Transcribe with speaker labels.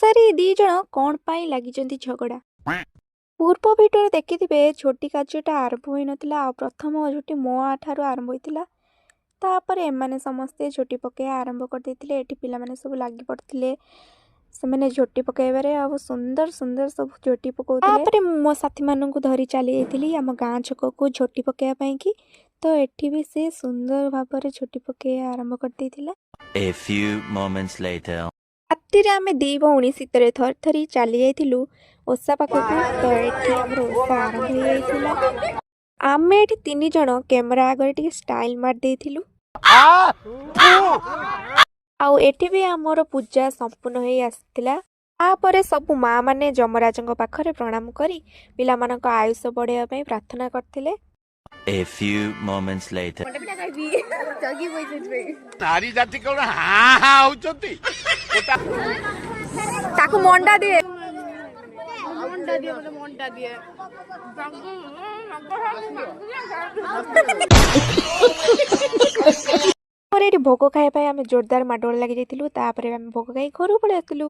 Speaker 1: ବର୍ଷାରେ ଦି ଜଣ କଣ ପାଇଁ ଲାଗିଛନ୍ତି ଝଗଡ଼ା। ପୂର୍ବ ଭିଡ଼ିଓରେ ଦେଖିଥିବେ ଝୋଟି କାର୍ଯ୍ୟଟା ଆରମ୍ଭ ହୋଇନଥିଲା ଆଉ ପ୍ରଥମ ଝୋଟି ମୋ ଠାରୁ ଆରମ୍ଭ ହୋଇଥିଲା। ତାପରେ ଏମାନେ ସମସ୍ତେ ଝୋଟି ପକାଇବା ଆରମ୍ଭ କରିଦେଇଥିଲେ। ଏଠି ପିଲାମାନେ ସବୁ ଲାଗି ପଡ଼ିଥିଲେ ସେମାନେ ଝୋଟି ପକାଇବାରେ ଆଉ ସୁନ୍ଦର ସୁନ୍ଦର ସବୁ ଝୋଟି ପକାଉଥିଲେ। ତାପରେ ମୁଁ ମୋ ସାଥୀମାନଙ୍କୁ ଧରି ଚାଲି ଯାଇଥିଲି ଆମ ଗାଁ ଛକକୁ ଝୋଟି ପକାଇବା ପାଇଁକି। ତ ଏଠି ବି ସେ ସୁନ୍ଦର ଭାବରେ ଝୋଟି ପକାଇବା ଆରମ୍ଭ କରିଦେଇଥିଲା।
Speaker 2: A few moments later.
Speaker 1: ରାତିରେ ଆମେ ଦି ଭଉଣୀ ଶୀତରେ ଥରି ଥରି ଚାଲି ଯାଇଥିଲୁ ଓଷା ପାଖକୁ। ତ ଏଠି ଆମର ଓଷା ଆରମ୍ଭ ହେଇଯାଇଥିଲା। ଆମେ ଏଠି ତିନି ଜଣ କ୍ୟାମେରା ଆଗରେ ଟିକେ ଷ୍ଟାଇଲ ମାରି ଦେଇଥିଲୁ। ଆଉ ଏଠି ବି ଆମର ପୂଜା ସମ୍ପୂର୍ଣ୍ଣ ହେଇ ଆସିଥିଲା। ତାପରେ ସବୁ ମା ମାନେ ଯମରାଜଙ୍କ ପାଖରେ ପ୍ରଣାମ କରି ପିଲାମାନଙ୍କ ଆୟୁଷ ବଢ଼ାଇବା ପାଇଁ ପ୍ରାର୍ଥନା କରିଥିଲେ।
Speaker 2: A few moments later.
Speaker 3: नारी जाति कौन हाँ हाँ होचंती
Speaker 1: ତାକୁ ମଣ୍ଡା ଦିଏ। ଆମର ଏଠି ଭୋଗ ଖାଇବା ପାଇଁ ଆମେ ଜୋରଦାର ମାଡ଼ଗୋଳ ଲାଗି ଯାଇଥିଲୁ। ତାପରେ ଆମେ ଭୋଗ ଖାଇ ଘରକୁ ପଳେଇ ଆସିଥିଲୁ।